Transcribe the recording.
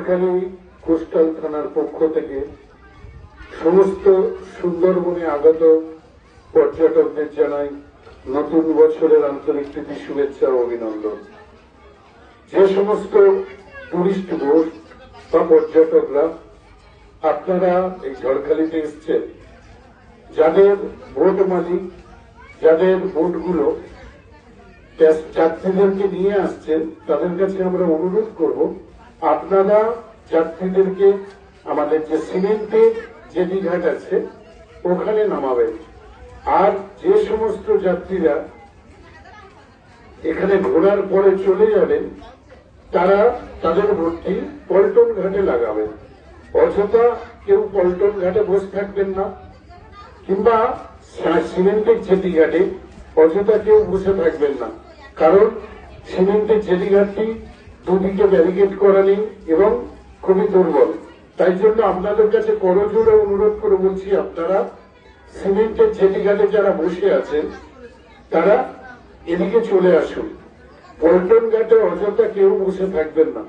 Jharkhali coastal থানার পক্ষ থেকে সমস্ত সুন্দরবনে আগত পর্যটকদের জানাই নতুন বছরের আন্তরিক প্রীতি শুভেচ্ছা ও অভিনন্দন। যে সমস্ত টুরিস্ট বোট বা পর্যটকরা আপনারা এই ঝড়খালিতে এসছেন, যাদের বোট মালিক, যাদের বোটগুলো যাত্রীদেরকে নিয়ে আসছেন, তাদের কাছে আমরা অনুরোধ করব আপনারা যাত্রীদেরকে আমাদের যে সিমেন্টের জেটিঘাট আছে ওখানে নামাবেন। আর যে সমস্ত যাত্রীরা এখানে ঘোরার পরে চলে যাবেন তারা তাদের বোটটি পল্টন ঘাটে লাগাবেন। অযথা কেউ পল্টন ঘাটে বসে থাকবেন না, কিংবা সিমেন্টের জেটিঘাটে অযথা কেউ বসে থাকবেন না, কারণ সিমেন্টের জেটিঘাটটি দুদিকে ব্যারিকেড করা নেই এবং খুবই দুর্বল। তাই জন্য আপনাদের কাছে করজোড়ে অনুরোধ করে বলছি, আপনারা সিমেন্টের জেটিঘাটে যারা বসে আছেন তারা এদিকে চলে আসুন। পল্টন ঘাটে অযথা কেউ বসে থাকবেন না।